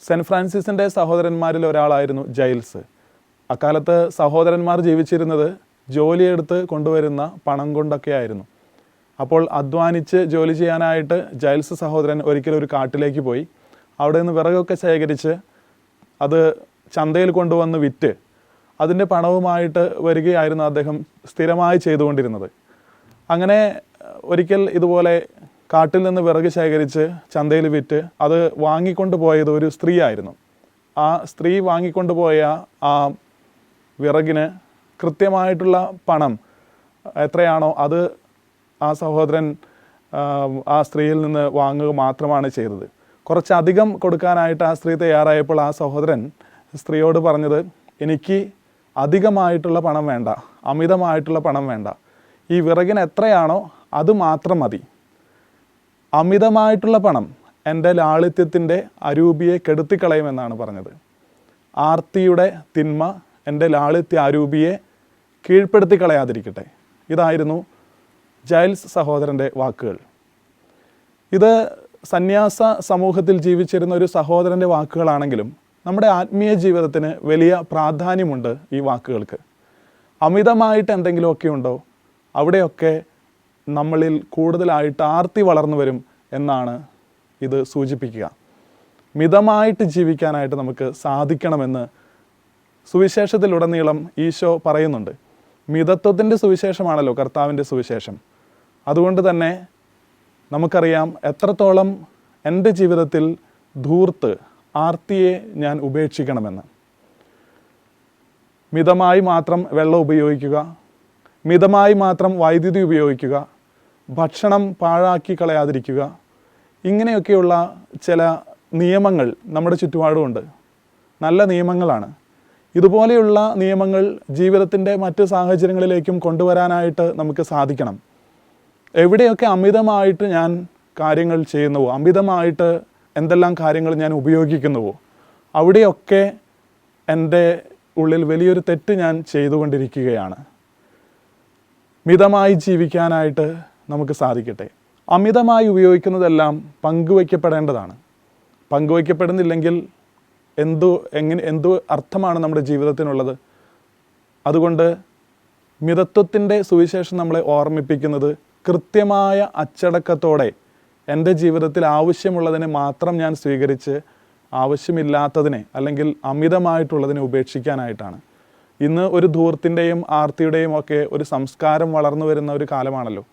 Cent ഫ്രാൻസിസിൻ്റെ സഹോദരന്മാരിൽ ഒരാളായിരുന്നു Giles. അക്കാലത്ത് സഹോദരന്മാർ ജീവിച്ചിരുന്നത് ജോലിയെടുത്ത് കൊണ്ടുവരുന്ന പണം കൊണ്ടൊക്കെ ആയിരുന്നു. അപ്പോൾ അധ്വാനിച്ച് ജോലി ചെയ്യാനായിട്ട് ജൈൽസ് സഹോദരൻ ഒരിക്കലും ഒരു കാട്ടിലേക്ക് പോയി അവിടെ നിന്ന് വിറകൊക്കെ ശേഖരിച്ച് അത് ചന്തയിൽ കൊണ്ടുവന്ന് വിറ്റ് അതിൻ്റെ പണവുമായിട്ട് വരികയായിരുന്നു അദ്ദേഹം സ്ഥിരമായി ചെയ്തുകൊണ്ടിരുന്നത്. അങ്ങനെ ഒരിക്കൽ ഇതുപോലെ കാട്ടിൽ നിന്ന് വിറക് ശേഖരിച്ച് ചന്തയിൽ വിറ്റ് അത് വാങ്ങിക്കൊണ്ട് പോയത് ഒരു സ്ത്രീ ആയിരുന്നു. ആ സ്ത്രീ വാങ്ങിക്കൊണ്ട് പോയ ആ വിറകിന് കൃത്യമായിട്ടുള്ള പണം എത്രയാണോ അത് ആ സഹോദരൻ ആ സ്ത്രീയിൽ നിന്ന് വാങ്ങുക മാത്രമാണ് ചെയ്തത്. കുറച്ചധികം കൊടുക്കാനായിട്ട് ആ സ്ത്രീ തയ്യാറായപ്പോൾ ആ സഹോദരൻ സ്ത്രീയോട് പറഞ്ഞത്, എനിക്ക് അധികമായിട്ടുള്ള പണം വേണ്ട, അമിതമായിട്ടുള്ള പണം വേണ്ട, ഈ വിറകിന് എത്രയാണോ അത് മാത്രം മതി. അമിതമായിട്ടുള്ള പണം എൻ്റെ ലാളിത്യത്തിൻ്റെ അരൂപിയെ കെടുത്തിക്കളയുമെന്നാണ് പറഞ്ഞത്. ആർത്തിയുടെ തിന്മ എൻ്റെ ലാളിത്യ അരൂപിയെ കീഴ്പ്പെടുത്തി കളയാതിരിക്കട്ടെ. ഇതായിരുന്നു ജൈൽസ് സഹോദരൻ്റെ വാക്കുകൾ. ഇത് സന്യാസ സമൂഹത്തിൽ ജീവിച്ചിരുന്ന ഒരു സഹോദരൻ്റെ വാക്കുകളാണെങ്കിലും നമ്മുടെ ആത്മീയ ജീവിതത്തിന് വലിയ പ്രാധാന്യമുണ്ട് ഈ വാക്കുകൾക്ക്. അമിതമായിട്ട് എന്തെങ്കിലുമൊക്കെ ഉണ്ടോ അവിടെയൊക്കെ നമ്മളിൽ കൂടുതലായിട്ട് ആർത്തി വളർന്നു വരും എന്നാണ് ഇത് സൂചിപ്പിക്കുക. മിതമായിട്ട് ജീവിക്കാനായിട്ട് നമുക്ക് സാധിക്കണമെന്ന് സുവിശേഷത്തിലുടനീളം ഈശോ പറയുന്നുണ്ട്. മിതത്വത്തിൻ്റെ സുവിശേഷമാണല്ലോ കർത്താവിൻ്റെ സുവിശേഷം. അതുകൊണ്ട് തന്നെ നമുക്കറിയാം എത്രത്തോളം എൻ്റെ ജീവിതത്തിൽ ധൂർത്ത് ആർത്തിയെ ഞാൻ ഉപേക്ഷിക്കണമെന്ന്. മിതമായി മാത്രം വെള്ളം ഉപയോഗിക്കുക, മിതമായി മാത്രം വൈദ്യുതി ഉപയോഗിക്കുക, ഭക്ഷണം പാഴാക്കി കളയാതിരിക്കുക, ഇങ്ങനെയൊക്കെയുള്ള ചില നിയമങ്ങൾ നമ്മുടെ ചുറ്റുപാടുമുണ്ട്. നല്ല നിയമങ്ങളാണ്. ഇതുപോലെയുള്ള നിയമങ്ങൾ ജീവിതത്തിൻ്റെ മറ്റ് സാഹചര്യങ്ങളിലേക്കും കൊണ്ടുവരാനായിട്ട് നമുക്ക് സാധിക്കണം. എവിടെയൊക്കെ അമിതമായിട്ട് ഞാൻ കാര്യങ്ങൾ ചെയ്യുന്നുവോ, അമിതമായിട്ട് എന്തെല്ലാം കാര്യങ്ങൾ ഞാൻ ഉപയോഗിക്കുന്നുവോ അവിടെയൊക്കെ എൻ്റെ ഉള്ളിൽ വലിയൊരു തെറ്റ് ഞാൻ ചെയ്തുകൊണ്ടിരിക്കുകയാണ്. മിതമായി ജീവിക്കാനായിട്ട് നമുക്ക് സാധിക്കട്ടെ. അമിതമായി ഉപയോഗിക്കുന്നതെല്ലാം പങ്കുവയ്ക്കപ്പെടേണ്ടതാണ്. പങ്കുവയ്ക്കപ്പെടുന്നില്ലെങ്കിൽ എന്തു അർത്ഥമാണ് നമ്മുടെ ജീവിതത്തിനുള്ളത്? അതുകൊണ്ട് മിതത്വത്തിൻ്റെ സുവിശേഷം നമ്മളെ ഓർമ്മിപ്പിക്കുന്നത് കൃത്യമായ അച്ചടക്കത്തോടെ എൻ്റെ ജീവിതത്തിൽ ആവശ്യമുള്ളതിനെ മാത്രം ഞാൻ സ്വീകരിച്ച് ആവശ്യമില്ലാത്തതിനെ അല്ലെങ്കിൽ അമിതമായിട്ടുള്ളതിനെ ഉപേക്ഷിക്കാനായിട്ടാണ്. ഇന്ന് ഒരു ധൂർത്തിൻ്റെയും ആർത്തിയുടെയും ഒക്കെ ഒരു സംസ്കാരം വളർന്നു വരുന്ന ഒരു കാലമാണല്ലോ.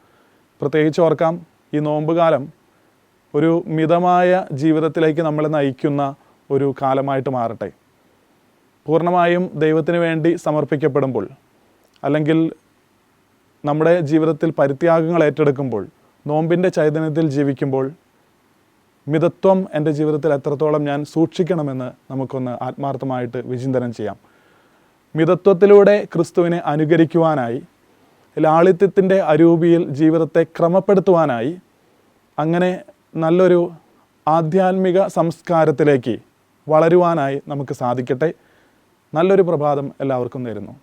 പ്രത്യേകിച്ച് ഓർക്കാം, ഈ നോമ്പുകാലം ഒരു മിതമായ ജീവിതത്തിലേക്ക് നമ്മളെ നയിക്കുന്ന ഒരു കാലമായിട്ട് മാറട്ടെ. പൂർണ്ണമായും ദൈവത്തിന് വേണ്ടി സമർപ്പിക്കപ്പെടുമ്പോൾ അല്ലെങ്കിൽ നമ്മുടെ ജീവിതത്തിൽ പരിത്യാഗങ്ങൾ ഏറ്റെടുക്കുമ്പോൾ, നോമ്പിൻ്റെ ചൈതന്യത്തിൽ ജീവിക്കുമ്പോൾ മിതത്വം എൻ്റെ ജീവിതത്തിൽ എത്രത്തോളം ഞാൻ സൂക്ഷിക്കണമെന്ന് നമുക്കൊന്ന് ആത്മാർത്ഥമായിട്ട് വിചിന്തനം ചെയ്യാം. മിതത്വത്തിലൂടെ ക്രിസ്തുവിനെ അനുകരിക്കുവാനായി, ലാളിത്യത്തിൻ്റെ അരൂപിയിൽ ജീവിതത്തെ ക്രമപ്പെടുത്തുവാനായി, അങ്ങനെ നല്ലൊരു ആധ്യാത്മിക സംസ്കാരത്തിലേക്ക് വളരുവാനായി നമുക്ക് സാധിക്കട്ടെ. നല്ലൊരു പ്രഭാതം എല്ലാവർക്കും നേരുന്നു.